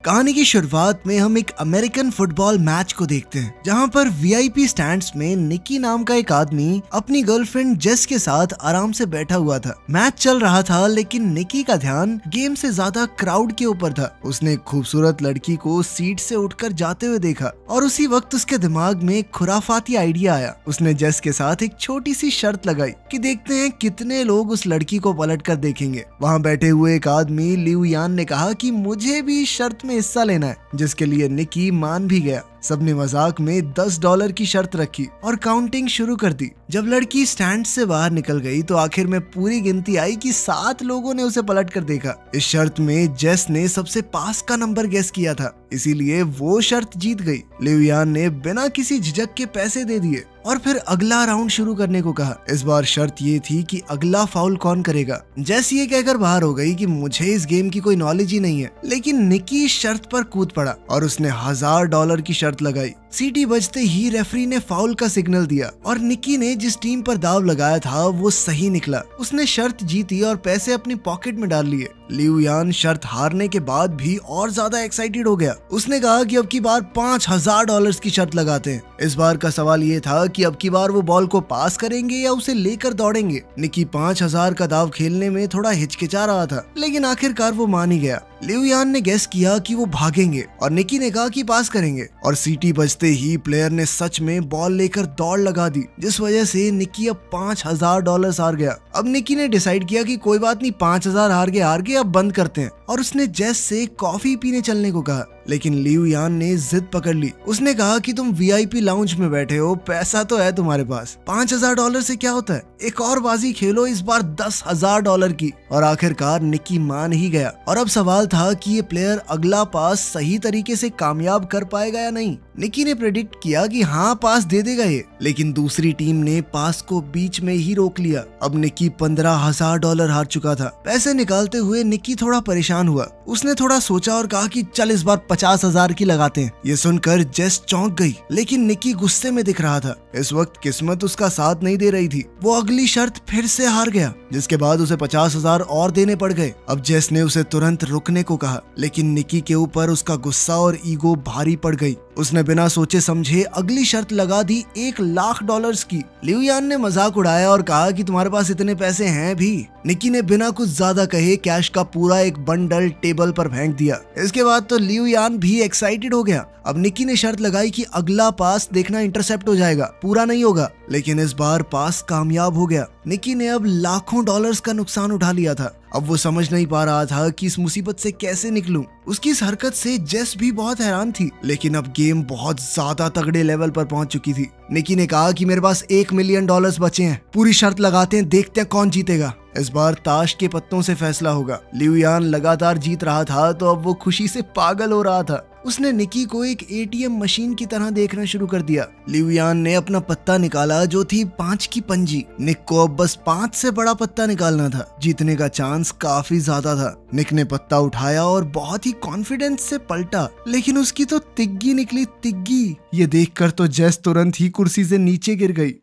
कहानी की शुरुआत में हम एक अमेरिकन फुटबॉल मैच को देखते हैं, जहां पर वीआईपी स्टैंड्स में निकी नाम का एक आदमी अपनी गर्लफ्रेंड जेस के साथ आराम से बैठा हुआ था। मैच चल रहा था, लेकिन निकी का ध्यान गेम से ज्यादा क्राउड के ऊपर था। उसने एक खूबसूरत लड़की को सीट से उठकर जाते हुए देखा और उसी वक्त उसके दिमाग में एक खुराफाती आइडिया आया। उसने जेस के साथ एक छोटी सी शर्त लगाई कि देखते हैं कितने लोग उस लड़की को पलट कर देखेंगे। वहाँ बैठे हुए एक आदमी लिऊ यान ने कहा कि मुझे भी शर्त में हिस्सा लेना है, जिसके लिए निकी मान भी गया। सबने मजाक में $10 की शर्त रखी और काउंटिंग शुरू कर दी। जब लड़की स्टैंड से बाहर निकल गई तो आखिर में पूरी गिनती आई कि 7 लोगों ने उसे पलट कर देखा। इस शर्त में जेस ने सबसे पास का नंबर गेस किया था, इसीलिए वो शर्त जीत गई। लिऊ यान ने बिना किसी झिझक के पैसे दे दिए और फिर अगला राउंड शुरू करने को कहा। इस बार शर्त ये थी कि अगला फाउल कौन करेगा। जेस ये कहकर बाहर हो गई कि मुझे इस गेम की कोई नॉलेज ही नहीं है, लेकिन निकी शर्त पर कूद पड़ा और उसने $1000 की शर्त लगाई। सीटी बजते ही रेफरी ने फाउल का सिग्नल दिया और निकी ने जिस टीम पर दाव लगाया था वो सही निकला। उसने शर्त जीती और पैसे अपनी पॉकेट में डाल लिए। लिऊ यान शर्त हारने के बाद भी और ज्यादा एक्साइटेड हो गया। उसने कहा कि अब की बार $5000 की शर्त लगाते हैं। इस बार का सवाल ये था कि अब की बार वो बॉल को पास करेंगे या उसे लेकर दौड़ेंगे। निकी 5000 का दाव खेलने में थोड़ा हिचकिचा रहा था, लेकिन आखिरकार वो मान ही गया। लिऊ यान ने गेस किया कि वो भागेंगे और निकी ने कहा कि पास करेंगे, और सीटी बजते ही प्लेयर ने सच में बॉल लेकर दौड़ लगा दी, जिस वजह से निकी अब $5000 हार गया। अब निकी ने डिसाइड किया कि कोई बात नहीं, 5000 हार गए, अब बंद करते हैं, और उसने जेस से कॉफी पीने चलने को कहा। लेकिन लिऊ यान ने जिद पकड़ ली। उसने कहा कि तुम वीआईपी लाउंज में बैठे हो, पैसा तो है तुम्हारे पास, $5000 से क्या होता है, एक और बाजी खेलो, इस बार $10,000 की। और आखिरकार निकी मान ही गया। और अब सवाल था कि ये प्लेयर अगला पास सही तरीके से कामयाब कर पाएगा या नहीं। निकी ने प्रेडिक्ट किया कि हाँ, पास दे देगा ये, लेकिन दूसरी टीम ने पास को बीच में ही रोक लिया। अब निकी $15,000 हार चुका था। पैसे निकालते हुए निकी थोड़ा परेशान हुआ। उसने थोड़ा सोचा और कहा कि चल इस बार 50,000 की लगाते हैं। ये सुनकर जेस चौंक गई, लेकिन निकी गुस्से में दिख रहा था। इस वक्त किस्मत उसका साथ नहीं दे रही थी। वो अगली शर्त फिर से हार गया, जिसके बाद उसे 50,000 और देने पड़ गए। अब जेस ने उसे तुरंत रुकने को कहा, लेकिन निकी के ऊपर उसका गुस्सा और ईगो भारी पड़ गई। उसने बिना सोचे समझे अगली शर्त लगा दी $1,00,000 की। लिऊ यान ने मजाक उड़ाया और कहा कि तुम्हारे पास इतने पैसे हैं भी। निकी ने बिना कुछ ज्यादा कहे कैश का पूरा एक बंडल टेबल पर फेंक दिया। इसके बाद तो लिऊ यान भी एक्साइटेड हो गया। अब निकी ने शर्त लगाई कि अगला पास देखना इंटरसेप्ट हो जाएगा, पूरा नहीं होगा, लेकिन इस बार पास कामयाब हो गया। निकी ने अब लाखों डॉलर्स का नुकसान उठा लिया था। अब वो समझ नहीं पा रहा था कि इस मुसीबत से कैसे निकलूं। उसकी इस हरकत से जेस भी बहुत हैरान थी, लेकिन अब गेम बहुत ज्यादा तगड़े लेवल पर पहुंच चुकी थी। निकी ने कहा कि मेरे पास $1 मिलियन बचे हैं, पूरी शर्त लगाते हैं, देखते हैं कौन जीतेगा। इस बार ताश के पत्तों से फैसला होगा। लिऊ यान लगातार जीत रहा था, तो अब वो खुशी से पागल हो रहा था। उसने निकी को एक एटीएम मशीन की तरह देखना शुरू कर दिया। लिऊ यान ने अपना पत्ता निकाला, जो थी 5 की पंजी। निक को अब बस 5 से बड़ा पत्ता निकालना था। जीतने का चांस काफी ज्यादा था। निक ने पत्ता उठाया और बहुत ही कॉन्फिडेंस से पलटा, लेकिन उसकी तो तिग्गी निकली, तिग्गी। ये देखकर तो जेस तुरंत ही कुर्सी से नीचे गिर गई।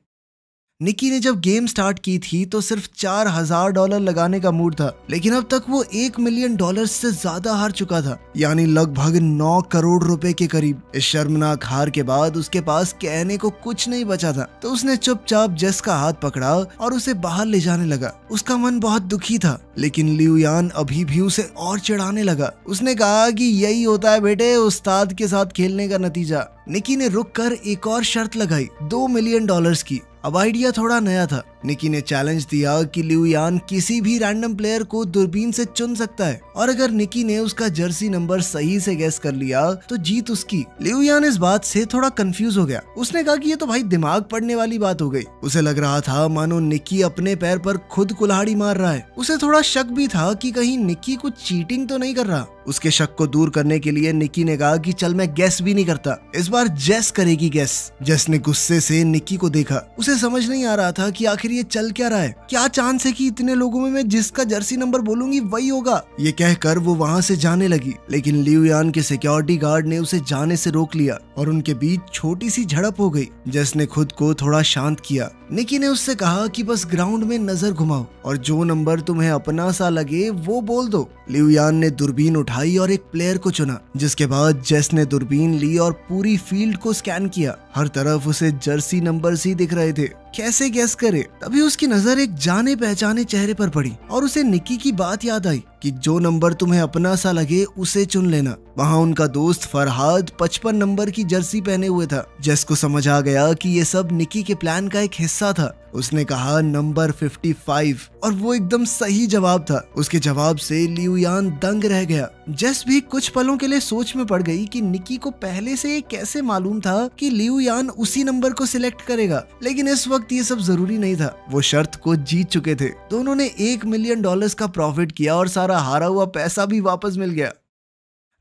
निकी ने जब गेम स्टार्ट की थी तो सिर्फ $4000 लगाने का मूड था, लेकिन अब तक वो $1 मिलियन से ज्यादा हार चुका था, यानी लगभग 9 करोड़ रुपए के करीब। इस शर्मनाक हार के बाद उसके पास कहने को कुछ नहीं बचा था, तो उसने चुपचाप जेस का हाथ पकड़ा और उसे बाहर ले जाने लगा। उसका मन बहुत दुखी था, लेकिन लिऊ यान अभी भी उसे और चिढ़ाने लगा। उसने कहा कि यही होता है बेटे उस्ताद के साथ खेलने का नतीजा। निकी ने रुक कर एक और शर्त लगाई, $2 मिलियन की। अब आइडिया थोड़ा नया था। निकी ने चैलेंज दिया कि लिऊ यान किसी भी रैंडम प्लेयर को दूरबीन से चुन सकता है, और अगर निकी ने उसका जर्सी नंबर सही से गेस कर लिया तो जीत उसकी। लिऊ यान इस बात से थोड़ा कंफ्यूज हो गया। उसने कहा कि ये तो भाई दिमाग पड़ने वाली बात हो गई। उसे लग रहा था मानो निकी अपने पैर पर खुद कुल्हाड़ी मार रहा है। उसे थोड़ा शक भी था कि कहीं निकी कुछ चीटिंग तो नहीं कर रहा। उसके शक को दूर करने के लिए निकी ने कहा कि चल मैं गेस भी नहीं करता, इस बार जेस करेगी गेस। जेस ने गुस्से से निकी को देखा। उसे समझ नहीं आ रहा था कि आखिर ये चल क्या रहा है। क्या चांस है कि इतने लोगों में मैं जिसका जर्सी नंबर बोलूंगी वही होगा। ये कहकर वो वहाँ से जाने लगी, लेकिन लिऊ यान के सिक्योरिटी गार्ड ने उसे जाने से रोक लिया और उनके बीच छोटी सी झड़प हो गई। जेस ने खुद को थोड़ा शांत किया। निकी ने उससे कहा कि बस ग्राउंड में नजर घुमाओ और जो नंबर तुम्हें अपना सा लगे वो बोल दो। लिू यान ने दूरबीन उठाई और एक प्लेयर को चुना, जिसके बाद जेस ने दूरबीन ली और पूरी फील्ड को स्कैन किया। हर तरफ उसे जर्सी नंबर्स ही दिख रहे थे। कैसे गेस करे? तभी उसकी नजर एक जाने पहचाने चेहरे पर पड़ी और उसे निकी की बात याद आई कि जो नंबर तुम्हें अपना सा लगे उसे चुन लेना। वहाँ उनका दोस्त फरहाद 55 नंबर की जर्सी पहने हुए था। जेस को समझ आ गया कि ये सब निकी के प्लान का एक हिस्सा था। उसने कहा नंबर 55 और वो एकदम सही जवाब था। उसके जवाब से लिू यान दंग रह गया। जेस भी कुछ पलों के लिए सोच में पड़ गई कि निकी को पहले से ये कैसे मालूम था कि लिू यान उसी नंबर को सिलेक्ट करेगा, लेकिन इस वक्त ये सब जरूरी नहीं था। वो शर्त को जीत चुके थे। दोनों ने $1 मिलियन का प्रॉफिट किया और सारा हारा हुआ पैसा भी वापस मिल गया।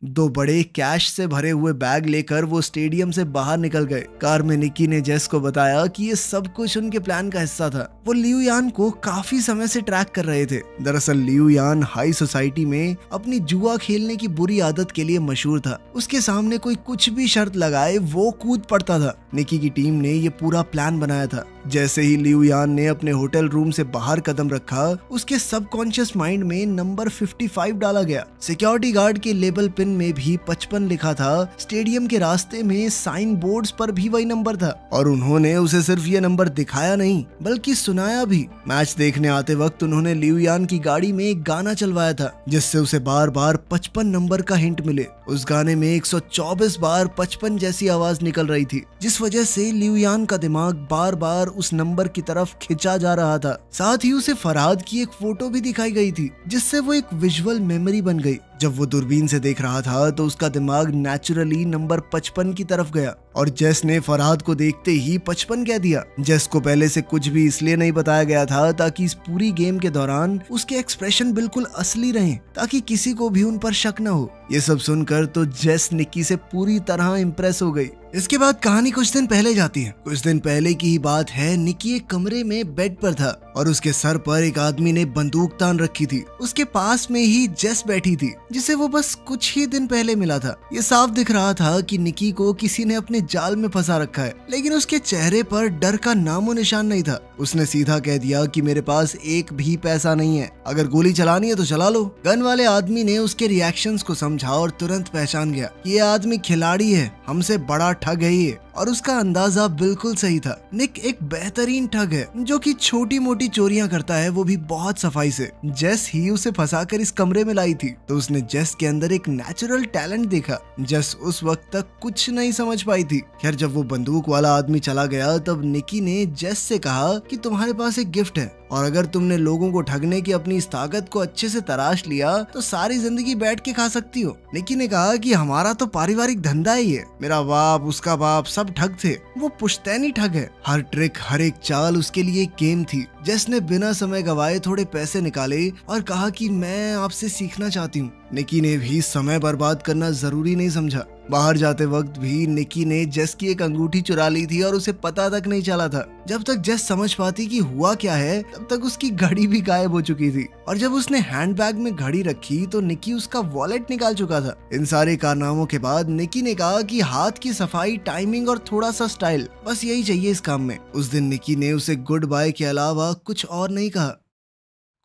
2 बड़े कैश से भरे हुए बैग लेकर वो स्टेडियम से बाहर निकल गए। कार में निकी ने जेस को बताया कि ये सब कुछ उनके प्लान का हिस्सा था। वो लिू यान को काफी समय से ट्रैक कर रहे थे। दरअसल लिू यान हाई सोसाइटी में अपनी जुआ खेलने की बुरी आदत के लिए मशहूर था। उसके सामने कोई कुछ भी शर्त लगाए वो कूद पड़ता था। निकी की टीम ने ये पूरा प्लान बनाया था। जैसे ही लिू यान ने अपने होटल रूम से बाहर कदम रखा, उसके सबकॉन्शियस माइंड में नंबर 55 डाला गया। सिक्योरिटी गार्ड के लेबल पिन में भी 55 लिखा था। स्टेडियम के रास्ते में साइन बोर्ड्स पर भी वही नंबर था और उन्होंने उसे सिर्फ ये नंबर दिखाया नहीं बल्कि सुनाया भी। मैच देखने आते वक्त उन्होंने लिू यान की गाड़ी में एक गाना चलवाया था जिससे उसे बार बार 55 नंबर का हिंट मिले। उस गाने में 124 बार 55 जैसी आवाज निकल रही थी, जिस वजह से लिू यान का दिमाग बार बार उस नंबर की तरफ खिंचा जा रहा था। साथ ही उसे फरहाद की एक फोटो भी दिखाई गई थी जिससे वो एक विजुअल मेमोरी बन गई। जब वो दूरबीन से देख रहा था तो उसका दिमाग नेचुरली नंबर 55 की तरफ गया और जेस ने फरहाद को देखते ही 55 कह दिया। जेस को पहले से कुछ भी इसलिए नहीं बताया गया था ताकि इस पूरी गेम के दौरान उसके एक्सप्रेशन बिल्कुल असली रहें, ताकि किसी को भी उन पर शक न हो। ये सब सुनकर तो जेस निकी से पूरी तरह इम्प्रेस हो गई। इसके बाद कहानी कुछ दिन पहले जाती है। कुछ दिन पहले की ही बात है। निकी एक कमरे में बेड पर था और उसके सर पर एक आदमी ने बंदूक तान रखी थी। उसके पास में ही जेस बैठी थी जिसे वो बस कुछ ही दिन पहले मिला था। ये साफ दिख रहा था कि निकी को किसी ने अपने जाल में फंसा रखा है, लेकिन उसके चेहरे पर डर का नामो निशान नहीं था। उसने सीधा कह दिया कि मेरे पास एक भी पैसा नहीं है, अगर गोली चलानी है तो चला लो। गन वाले आदमी ने उसके रिएक्शंस को समझा और तुरंत पहचान गया कि ये आदमी खिलाड़ी है, हमसे बड़ा ठग है ये, और उसका अंदाजा बिल्कुल सही था। निक एक बेहतरीन ठग है जो कि छोटी मोटी चोरियां करता है, वो भी बहुत सफाई से। जेस ही उसे फंसाकर इस कमरे में लाई थी तो उसने जेस के अंदर एक नेचुरल टैलेंट देखा। जेस उस वक्त तक कुछ नहीं समझ पाई थी। खैर जब वो बंदूक वाला आदमी चला गया तब निकी ने जेस से कहा कि तुम्हारे पास एक गिफ्ट है और अगर तुमने लोगों को ठगने की अपनी इस ताकत को अच्छे से तराश लिया तो सारी जिंदगी बैठ के खा सकती हो। निकी ने कहा कि हमारा तो पारिवारिक धंधा ही है, मेरा बाप उसका बाप सब ठग थे, वो पुश्तैनी ठग है। हर ट्रिक हर एक चाल उसके लिए एक गेम थी। जेस ने बिना समय गवाए थोड़े पैसे निकाले और कहा कि मैं आपसे सीखना चाहती हूँ। निकी ने भी समय बर्बाद करना जरूरी नहीं समझा। बाहर जाते वक्त भी निकी ने जेस की एक अंगूठी चुरा ली थी और उसे पता तक नहीं चला था। जब तक जेस समझ पाती कि हुआ क्या है तब तक उसकी घड़ी भी गायब हो चुकी थी और जब उसने हैंडबैग में घड़ी रखी तो निकी उसका वॉलेट निकाल चुका था। इन सारे कारनामों के बाद निकी ने कहा कि हाथ की सफाई, टाइमिंग और थोड़ा सा स्टाइल, बस यही चाहिए इस काम में। उस दिन निकी ने उसे गुड बाय के अलावा कुछ और नहीं कहा।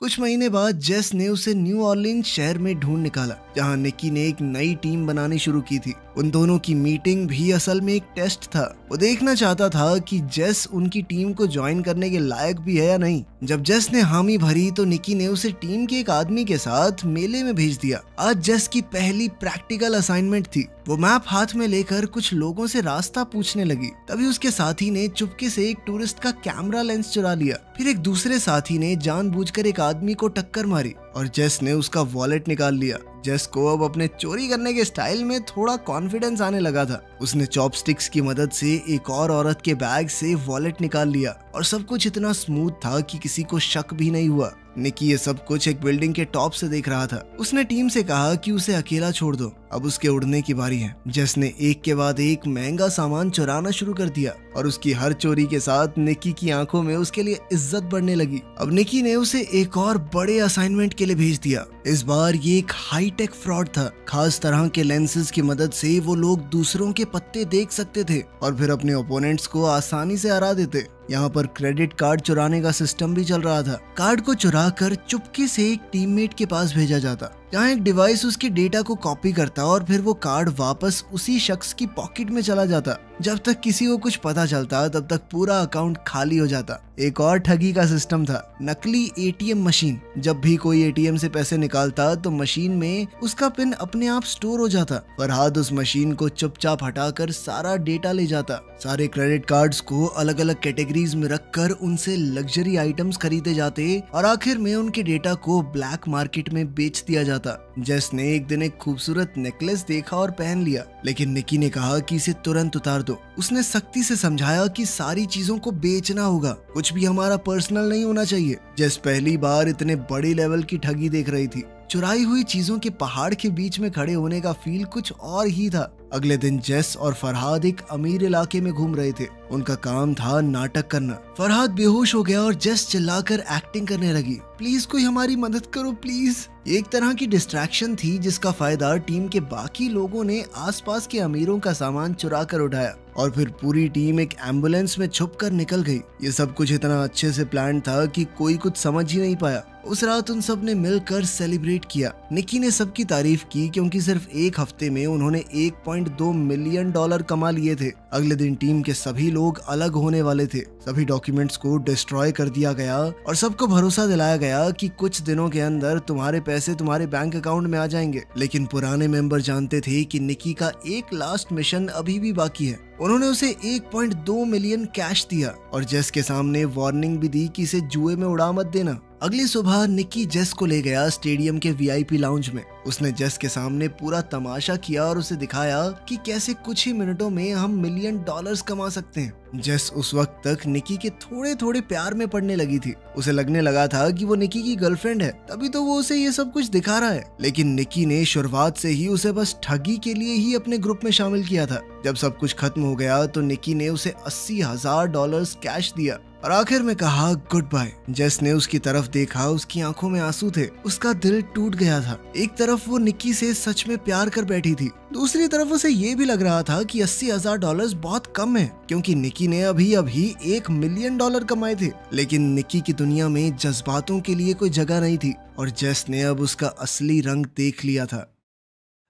कुछ महीने बाद जेस ने उसे न्यू ऑरलीन्स शहर में ढूंढ निकाला जहां निकी ने एक नई टीम बनानी शुरू की थी। उन दोनों की मीटिंग भी असल में एक टेस्ट था। वो देखना चाहता था कि जेस उनकी टीम को ज्वाइन करने के लायक भी है या नहीं। जब जेस ने हामी भरी तो निकी ने उसे टीम के एक आदमी के साथ मेले में भेज दिया। आज जेस की पहली प्रैक्टिकल असाइनमेंट थी। वो मैप हाथ में लेकर कुछ लोगों से रास्ता पूछने लगी। तभी उसके साथी ने चुपके से एक टूरिस्ट का कैमरा लेंस चुरा लिया। फिर एक दूसरे साथी ने जानबूझकर एक आदमी को टक्कर मारी और जेस ने उसका वॉलेट निकाल लिया। जेस को अब अपने चोरी करने के स्टाइल में थोड़ा कॉन्फिडेंस आने लगा था। उसने चॉपस्टिक्स की मदद से एक और औरत के बैग से वॉलेट निकाल लिया और सब कुछ इतना स्मूथ था कि किसी को शक भी नहीं हुआ। निकी ये सब कुछ एक बिल्डिंग के टॉप से देख रहा था। उसने टीम से कहा कि उसे अकेला छोड़ दो, अब उसके उड़ने की बारी है। जेस ने एक के बाद एक महंगा सामान चुराना शुरू कर दिया और उसकी हर चोरी के साथ निकी की आंखों में उसके लिए इज्जत बढ़ने लगी। अब निकी ने उसे एक और बड़े असाइनमेंट के लिए भेज दिया। इस बार ये एक हाईटेक फ्रॉड था। खास तरह के लेंसेज की मदद से वो लोग दूसरों के पत्ते देख सकते थे और फिर अपने ओपोनेंट्स को आसानी से हरा देते। यहाँ पर क्रेडिट कार्ड चुराने का सिस्टम भी चल रहा था। कार्ड को चुरा कर चुपके से एक टीममेट के पास भेजा जाता, जहाँ एक डिवाइस उसके डेटा को कॉपी करता और फिर वो कार्ड वापस उसी शख्स की पॉकेट में चला जाता। जब तक किसी को कुछ पता चलता तब तक पूरा अकाउंट खाली हो जाता। एक और ठगी का सिस्टम था, नकली एटीएम मशीन। जब भी कोई एटीएम से पैसे निकालता तो मशीन में उसका पिन अपने आप स्टोर हो जाता। फरहाद उस मशीन को चुपचाप हटाकर सारा डेटा ले जाता। सारे क्रेडिट कार्ड्स को अलग अलग कैटेगरीज में रखकर उनसे लग्जरी आइटम्स खरीदे जाते और आखिर में उनके डेटा को ब्लैक मार्केट में बेच दिया जाता। जेस ने एक दिन एक खूबसूरत नेकलेस देखा और पहन लिया, लेकिन निकी ने कहा कि इसे तुरंत उतार दो। उसने सख्ती से समझाया कि सारी चीजों को बेचना होगा, कुछ भी हमारा पर्सनल नहीं होना चाहिए। जेस पहली बार इतने बड़े लेवल की ठगी देख रही थी। चुराई हुई चीजों के पहाड़ के बीच में खड़े होने का फील कुछ और ही था। अगले दिन जेस और फरहाद एक अमीर इलाके में घूम रहे थे। उनका काम था नाटक करना। फरहाद बेहोश हो गया और जेस चिल्लाकर एक्टिंग करने लगी, प्लीज कोई हमारी मदद करो प्लीज। एक तरह की डिस्ट्रैक्शन थी जिसका फायदा टीम के बाकी लोगों ने आसपास के अमीरों का सामान चुरा कर उठाया और फिर पूरी टीम एक एम्बुलेंस में छुपकर निकल गई। ये सब कुछ इतना अच्छे से प्लान था कि कोई कुछ समझ ही नहीं पाया। उस रात उन सब ने मिलकर सेलिब्रेट किया। निकी ने सबकी तारीफ की क्योंकि सिर्फ एक हफ्ते में उन्होंने 1.2 मिलियन डॉलर कमा लिए थे। अगले दिन टीम के सभी लोग अलग होने वाले थे। सभी डॉक्यूमेंट्स को डिस्ट्रॉय कर दिया गया और सबको भरोसा दिलाया गया कि कुछ दिनों के अंदर तुम्हारे पैसे तुम्हारे बैंक अकाउंट में आ जाएंगे। लेकिन पुराने मेंबर जानते थे कि निकी का एक लास्ट मिशन अभी भी बाकी है। उन्होंने उसे 1.2 मिलियन कैश दिया और जेस के सामने वार्निंग भी दी कि इसे जुए में उड़ा मत देना। अगली सुबह निकी जेस को ले गया स्टेडियम के वीआईपी लाउंज में। उसने जेस के सामने पूरा तमाशा किया और उसे दिखाया कि कैसे कुछ ही मिनटों में हम मिलियन डॉलर्स कमा सकते हैं। जेस उस वक्त तक निकी के थोड़े थोड़े प्यार में पड़ने लगी थी। उसे लगने लगा था कि वो निकी की गर्लफ्रेंड है, तभी तो वो उसे ये सब कुछ दिखा रहा है। लेकिन निकी ने शुरुआत से ही उसे बस ठगी के लिए ही अपने ग्रुप में शामिल किया था। जब सब कुछ खत्म हो गया तो निकी ने उसे $80,000 कैश दिया और आखिर में कहा गुड बाय। जेस ने उसकी तरफ देखा, उसकी आंखों में आंसू थे, उसका दिल टूट गया था। एक तरफ वो निकी से सच में प्यार कर बैठी थी, दूसरी तरफ उसे ये भी लग रहा था कि $80,000 बहुत कम है, क्योंकि निकी ने अभी अभी $1 मिलियन कमाए थे। लेकिन निकी की दुनिया में जज्बातों के लिए कोई जगह नहीं थी और जेस ने अब उसका असली रंग देख लिया था।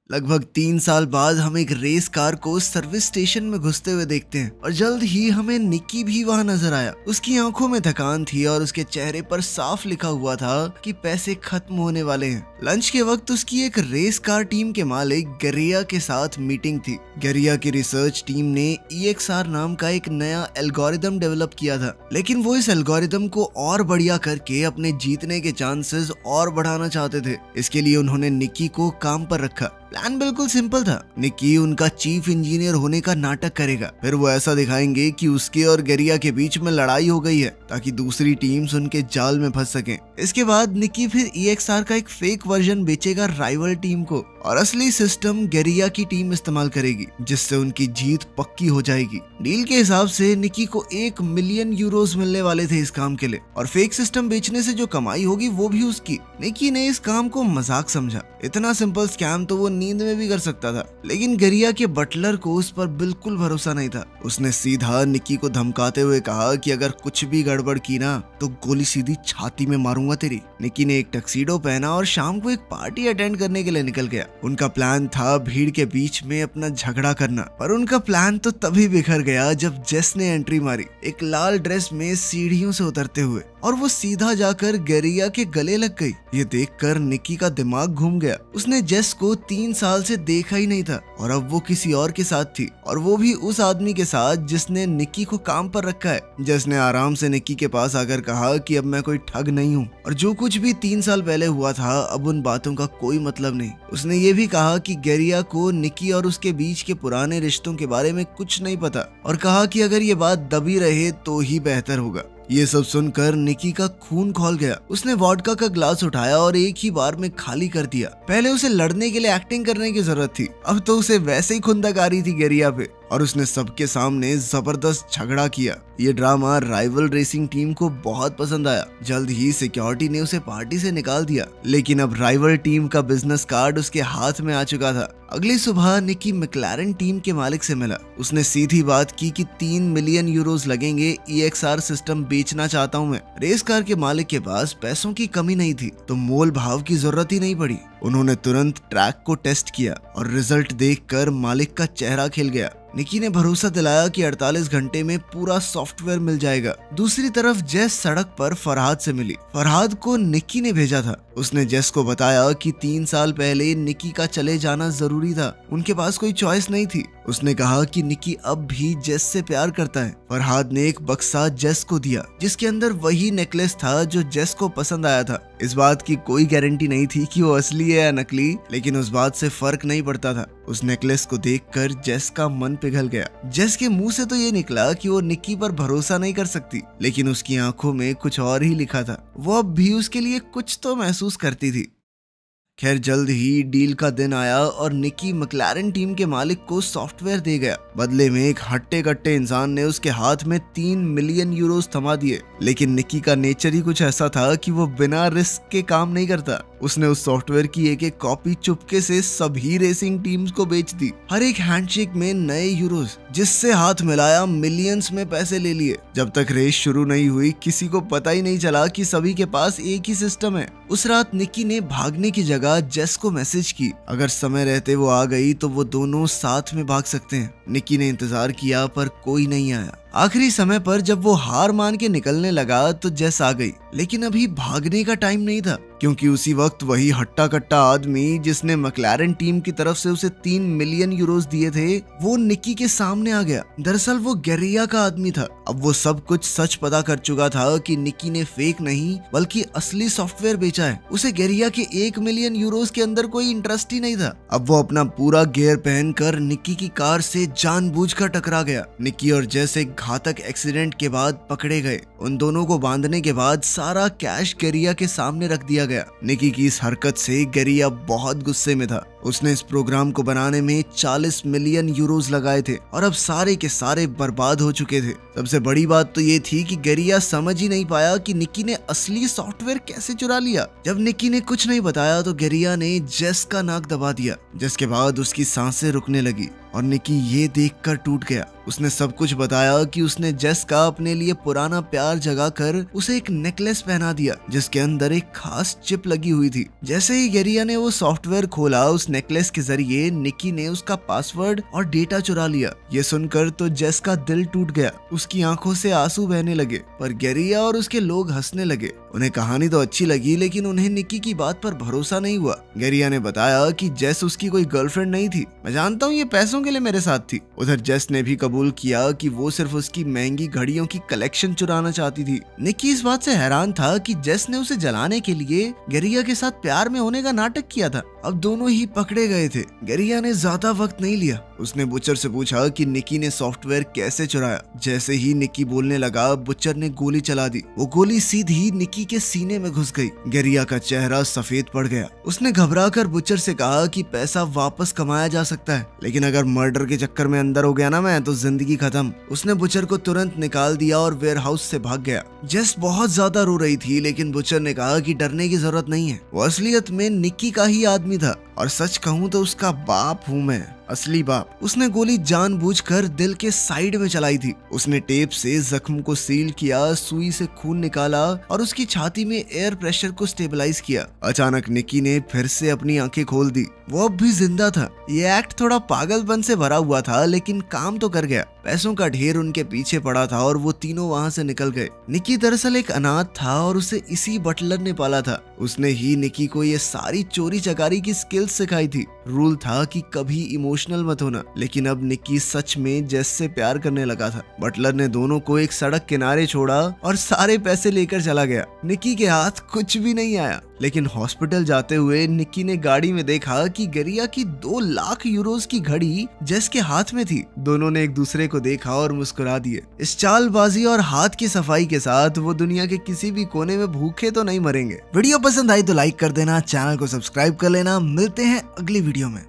लगभग 3 साल बाद हम एक रेस कार को सर्विस स्टेशन में घुसते हुए देखते हैं और जल्द ही हमें निकी भी वहां नजर आया। उसकी आंखों में थकान थी और उसके चेहरे पर साफ लिखा हुआ था कि पैसे खत्म होने वाले हैं। लंच के वक्त उसकी एक रेस कार टीम के मालिक गरिया के साथ मीटिंग थी। गरिया की रिसर्च टीम ने EXR नाम का एक नया एल्गोरिदम डेवलप किया था, लेकिन वो इस एल्गोरिदम को और बढ़िया करके अपने जीतने के चांसेस और बढ़ाना चाहते थे। इसके लिए उन्होंने निकी को काम पर रखा। प्लान बिल्कुल सिंपल था। निकी उनका चीफ इंजीनियर होने का नाटक करेगा, फिर वो ऐसा दिखाएंगे कि उसके और गरिया के बीच में लड़ाई हो गई है ताकि दूसरी टीम्स उनके जाल में फंस सकें। इसके बाद निकी फिर EXR का एक फेक वर्जन बेचेगा राइवल टीम को और असली सिस्टम गरिया की टीम इस्तेमाल करेगी, जिससे उनकी जीत पक्की हो जाएगी। डील के हिसाब से निकी को 1 मिलियन यूरोस मिलने वाले थे इस काम के लिए और फेक सिस्टम बेचने से जो कमाई होगी वो भी उसकी। निकी ने इस काम को मजाक समझा। इतना सिंपल स्कैम तो वो नींद में भी कर सकता था, लेकिन गरिया के बटलर को उस पर बिल्कुल भरोसा नहीं था। उसने सीधा निकी को धमकाते हुए कहा कि अगर कुछ भी गड़बड़ की ना तो गोली सीधी छाती में मारूंगा तेरी। निकी ने एक टक्सीडो पहना और शाम को एक पार्टी अटेंड करने के लिए निकल गया। उनका प्लान था भीड़ के बीच में अपना झगड़ा करना, पर उनका प्लान तो तभी बिखर गया जब जेस ने एंट्री मारी, एक लाल ड्रेस में सीढ़ियों से उतरते हुए, और वो सीधा जाकर गरिया के गले लग गई। ये देखकर निकी का दिमाग घूम गया। उसने जेस को 3 साल से देखा ही नहीं था और अब वो किसी और के साथ थी, और वो भी उस आदमी के साथ जिसने निकी को काम पर रखा है। जेस ने आराम से निकी के पास आकर कहा कि अब मैं कोई ठग नहीं हूँ और जो कुछ भी 3 साल पहले हुआ था अब उन बातों का कोई मतलब नहीं। उसने ये भी कहा कि गरिया को निकी और उसके बीच के पुराने रिश्तों के बारे में कुछ नहीं पता और कहा कि अगर ये बात दबी रहे तो ही बेहतर होगा। ये सब सुनकर निकी का खून खौल गया। उसने वोडका का ग्लास उठाया और एक ही बार में खाली कर दिया। पहले उसे लड़ने के लिए एक्टिंग करने की जरूरत थी, अब तो उसे वैसे ही खुंदक आ रही थी गरिया पे, और उसने सबके सामने जबरदस्त झगड़ा किया। ये ड्रामा राइवल रेसिंग टीम को बहुत पसंद आया। जल्द ही सिक्योरिटी ने उसे पार्टी से निकाल दिया, लेकिन अब राइवल टीम का बिजनेस कार्ड उसके हाथ में आ चुका था। अगली सुबह निकी मैक्लारेन टीम के मालिक से मिला। उसने सीधी बात की कि 3 मिलियन यूरोज लगेंगे, EXR सिस्टम बेचना चाहता हूँ मैं। रेस कार के मालिक के पास पैसों की कमी नहीं थी, तो मोल भाव की जरूरत ही नहीं पड़ी। उन्होंने तुरंत ट्रैक को टेस्ट किया और रिजल्ट देखकर मालिक का चेहरा खिल गया। निकी ने भरोसा दिलाया कि 48 घंटे में पूरा सॉफ्टवेयर मिल जाएगा। दूसरी तरफ जेस सड़क पर फरहाद से मिली। फरहाद को निकी ने भेजा था। उसने जेस को बताया कि 3 साल पहले निकी का चले जाना जरूरी था, उनके पास कोई चॉइस नहीं थी। उसने कहा कि निकी अब भी जेस से प्यार करता है। फरहाद ने एक बक्सा जेस को दिया, जिसके अंदर वही नेकलेस था जो जेस को पसंद आया था। इस बात की कोई गारंटी नहीं थी कि वो असली है या नकली, लेकिन उस बात से फर्क नहीं पड़ता था। उस नेकलेस को देखकर जेस का मन पिघल गया। जेस के मुंह से तो ये निकला कि वो निकी पर भरोसा नहीं कर सकती, लेकिन उसकी आंखों में कुछ और ही लिखा था। वो अब भी उसके लिए कुछ तो महसूस करती थी। खैर, जल्द ही डील का दिन आया और निकी मैक्लारेन टीम के मालिक को सॉफ्टवेयर दे गया। बदले में एक हट्टे कट्टे इंसान ने उसके हाथ में 3 मिलियन यूरोज थमा दिए। लेकिन निकी का नेचर ही कुछ ऐसा था कि वो बिना रिस्क के काम नहीं करता। उसने उस सॉफ्टवेयर की एक एक कॉपी चुपके से सभी रेसिंग टीम्स को बेच दी। हर एक हैंडशेक में नए यूरोज, जिससे हाथ मिलाया मिलियंस में पैसे ले लिए। जब तक रेस शुरू नहीं हुई, किसी को पता ही नहीं चला कि सभी के पास एक ही सिस्टम है। उस रात निकी ने भागने की जगह जेस को मैसेज की। अगर समय रहते वो आ गई तो वो दोनों साथ में भाग सकते हैं। निकी ने इंतजार किया पर कोई नहीं आया। आखिरी समय पर जब वो हार मान के निकलने लगा तो जेस आ गई, लेकिन अभी भागने का टाइम नहीं था, क्योंकि उसी वक्त वही हट्टा कट्टा आदमी जिसने मैक्लारेन टीम की तरफ से उसे 3 मिलियन यूरोज दिए थे, वो निकी के सामने आ गया। दरअसल वो गेरिया का आदमी था। अब वो सब कुछ सच पता कर चुका था कि निकी ने फेक नहीं बल्कि असली सॉफ्टवेयर बेचा है। उसे गेरिया के 1 मिलियन यूरोज के अंदर कोई इंटरेस्ट ही नहीं था। अब वो अपना पूरा गियर पहनकर निकी की कार से जानबूझकर टकरा गया। निकी और जेस एक घातक एक्सीडेंट के बाद पकड़े गए। उन दोनों को बांधने के बाद सारा कैश गेरिया के सामने रख दिया गया। निकी की इस हरकत से गेरिया बहुत गुस्से में था। उसने इस प्रोग्राम को बनाने में 40 मिलियन यूरोज लगाए थे और अब सारे के सारे बर्बाद हो चुके थे। सबसे बड़ी बात तो ये थी कि गेरिया समझ ही नहीं पाया कि निकी ने असली सॉफ्टवेयर कैसे चुरा लिया। जब निकी ने कुछ नहीं बताया तो गेरिया ने जेस का नाक दबा दिया, जिसके बाद उसकी सांसें रुकने लगी और निकी ये देखकर टूट गया। उसने सब कुछ बताया कि उसने जेस का अपने लिए पुराना प्यार जगाकर उसे एक नेकलेस पहना दिया, जिसके अंदर एक खास चिप लगी हुई थी। जैसे ही गेरिया ने वो सॉफ्टवेयर खोला, उस नेकलेस के जरिए निकी ने उसका पासवर्ड और डेटा चुरा लिया। ये सुनकर तो जेस का दिल टूट गया। उसकी आंखों से आंसू बहने लगे, पर गेरिया और उसके लोग हंसने लगे। उन्हें कहानी तो अच्छी लगी, लेकिन उन्हें निकी की बात पर भरोसा नहीं हुआ। गेरिया ने बताया कि जेस उसकी कोई गर्लफ्रेंड नहीं थी। मैं जानता हूँ ये पैसों के लिए मेरे साथ थी। उधर जेस ने भी कबूल किया कि वो सिर्फ उसकी महंगी घड़ियों की कलेक्शन चुराना चाहती थी। निकी इस बात से हैरान था कि जेस ने उसे जलाने के लिए गेरिया के साथ प्यार में होने का नाटक किया था। अब दोनों ही पकड़े गए थे। गेरिया ने ज्यादा वक्त नहीं लिया। उसने बुचर से पूछा कि निकी ने सॉफ्टवेयर कैसे चुराया। जैसे ही निकी बोलने लगा, बुचर ने गोली चला दी। वो गोली सीधी निकी के सीने में घुस गई। गेरिया का चेहरा सफेद पड़ गया। उसने घबराकर बुचर से कहा कि पैसा वापस कमाया जा सकता है, लेकिन अगर मर्डर के चक्कर में अंदर हो गया ना मैं, तो जिंदगी खत्म। उसने बुचर को तुरंत निकाल दिया और वेयरहाउस से भाग गया। जेस बहुत ज्यादा रो रही थी, लेकिन बुचर ने कहा कि डरने की जरूरत नहीं है। वो असलियत में निकी का ही आदमी था, और सच कहूँ तो उसका बाप हूँ मैं, असली बाप। उसने गोली जानबूझकर दिल के साइड में चलाई थी। उसने टेप से जख्म को सील किया, सुई से खून निकाला और उसकी छाती में एयर प्रेशर को स्टेबलाइज किया। अचानक निकी ने फिर से अपनी आंखें खोल दी। वो अब भी जिंदा था। ये एक्ट थोड़ा पागलपन से भरा हुआ था, लेकिन काम तो कर गया। पैसों का ढेर उनके पीछे पड़ा था और वो तीनों वहाँ से निकल गए। निकी दरअसल एक अनाथ था और उसे इसी बटलर ने पाला था। उसने ही निकी को ये सारी चोरी चकारी की स्किल्स सिखाई थी। रूल था कि कभी इमोशनल मत होना, लेकिन अब निकी सच में जेस से प्यार करने लगा था। बटलर ने दोनों को एक सड़क किनारे छोड़ा और सारे पैसे लेकर चला गया। निकी के हाथ कुछ भी नहीं आया, लेकिन हॉस्पिटल जाते हुए निकी ने गाड़ी में देखा कि गेरिया की 2 लाख यूरोज की घड़ी जेस के हाथ में थी। दोनों ने एक दूसरे को देखा और मुस्कुरा दिए। इस चालबाजी और हाथ की सफाई के साथ वो दुनिया के किसी भी कोने में भूखे तो नहीं मरेंगे। वीडियो पसंद आई तो लाइक कर देना, चैनल को सब्सक्राइब कर लेना। मिलते हैं अगली वीडियो में।